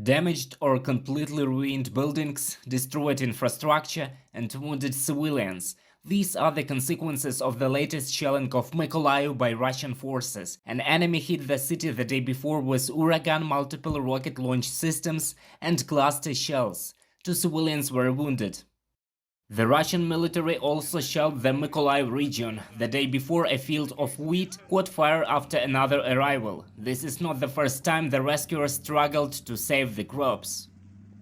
Damaged or completely ruined buildings, destroyed infrastructure, and wounded civilians. These are the consequences of the latest shelling of Mykolaiv by Russian forces. An enemy hit the city the day before with Uragan multiple rocket launch systems and cluster shells. 2 civilians were wounded. The Russian military also shelled the Mykolaiv region. The day before, a field of wheat caught fire after another arrival. This is not the first time the rescuers struggled to save the crops.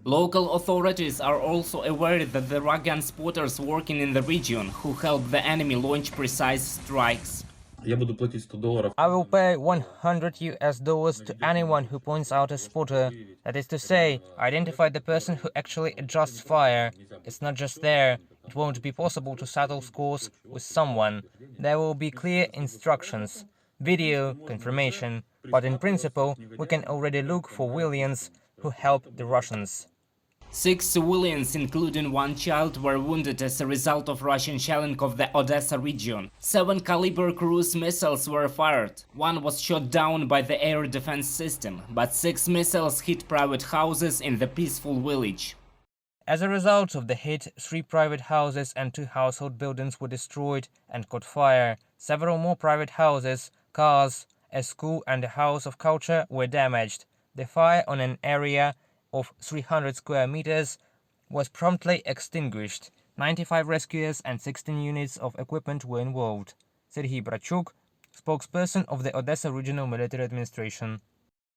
Local authorities are also aware that there are gun spotters working in the region who help the enemy launch precise strikes. I will pay $100 to anyone who points out a spotter. That is to say, identify the person who actually adjusts fire. It's not just there. It won't be possible to settle scores with someone. There will be clear instructions, video, confirmation, but in principle, we can already look for Williams who helped the Russians. 6 civilians, including 1 child, were wounded as a result of Russian shelling of the Odesa region. 7 Kalibr cruise missiles were fired. 1 was shot down by the air defense system, but 6 missiles hit private houses in the peaceful village. As a result of the hit, 3 private houses and 2 household buildings were destroyed and caught fire. Several more private houses, cars, a school and a house of culture were damaged. The fire on an area of 300 square meters was promptly extinguished. 95 rescuers and 16 units of equipment were involved, said Brachuk, spokesperson of the Odesa Regional Military Administration.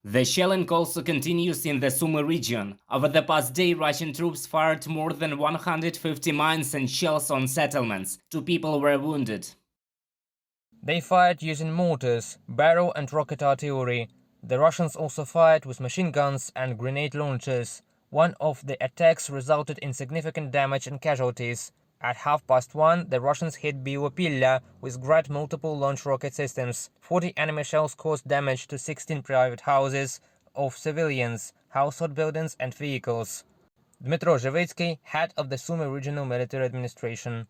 The shelling also continues in the Sumy region. Over the past day, Russian troops fired more than 150 mines and shells on settlements. 2 people were wounded. They fired using mortars, barrel and rocket artillery. The Russians also fired with machine guns and grenade launchers. One of the attacks resulted in significant damage and casualties. At 1:30, the Russians hit Biopilla with Grad multiple launch rocket systems. 40 enemy shells caused damage to 16 private houses of civilians, household buildings and vehicles. Dmytro Zhevitsky, head of the Sumy Regional Military Administration.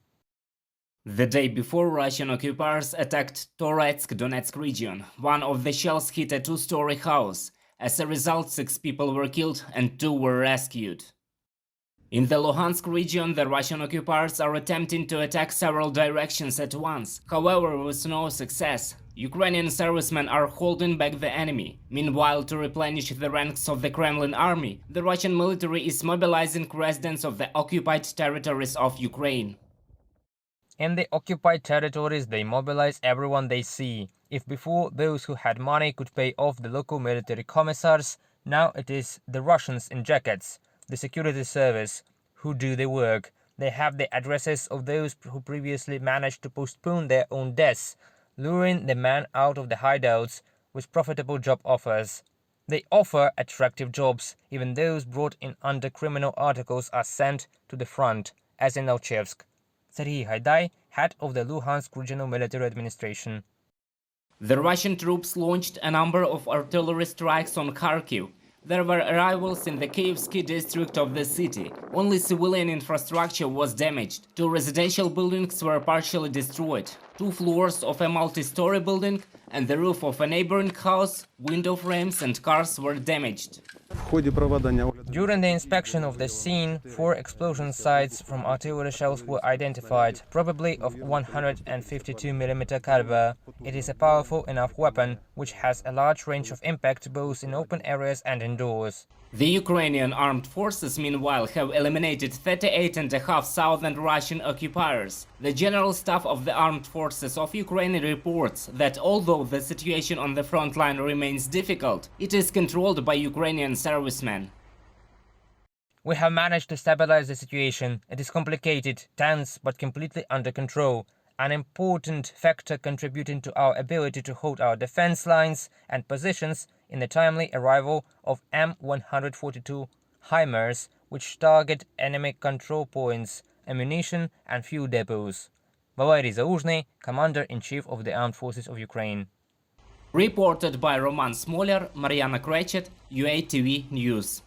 The day before, Russian occupiers attacked Toretsk, Donetsk region. One of the shells hit a 2-story house. As a result, 6 people were killed and 2 were rescued. In the Luhansk region, the Russian occupiers are attempting to attack several directions at once. However, with no success. Ukrainian servicemen are holding back the enemy. Meanwhile, to replenish the ranks of the Kremlin army, the Russian military is mobilizing residents of the occupied territories of Ukraine. In the occupied territories, they mobilize everyone they see. If before those who had money could pay off the local military commissars, now it is the Russians in jackets, the security service, who do the work. They have the addresses of those who previously managed to postpone their own deaths, luring the men out of the hideouts with profitable job offers. They offer attractive jobs. Even those brought in under criminal articles are sent to the front, as in Alchevsk. Serhiy Haidai, head of the Luhansk Regional Military Administration. The Russian troops launched a number of artillery strikes on Kharkiv. There were arrivals in the Kievsky district of the city. Only civilian infrastructure was damaged. 2 residential buildings were partially destroyed. 2 floors of a multi-story building and the roof of a neighboring house, window frames and cars were damaged. During the inspection of the scene, 4 explosion sites from artillery shells were identified, probably of 152mm caliber. It is a powerful enough weapon, which has a large range of impact both in open areas and indoors. The Ukrainian armed forces, meanwhile, have eliminated 38,500 Russian occupiers. The General Staff of the Armed Forces of Ukraine reports that although the situation on the front line remains difficult, it is controlled by Ukrainian servicemen. We have managed to stabilize the situation. It is complicated, tense, but completely under control. An important factor contributing to our ability to hold our defense lines and positions in the timely arrival of M142 HIMARS, which target enemy control points, ammunition and fuel depots. Valery Zaluzhny, Commander-in-Chief of the Armed Forces of Ukraine. Reported by Roman Smoler, Mariana Krechet, UATV News.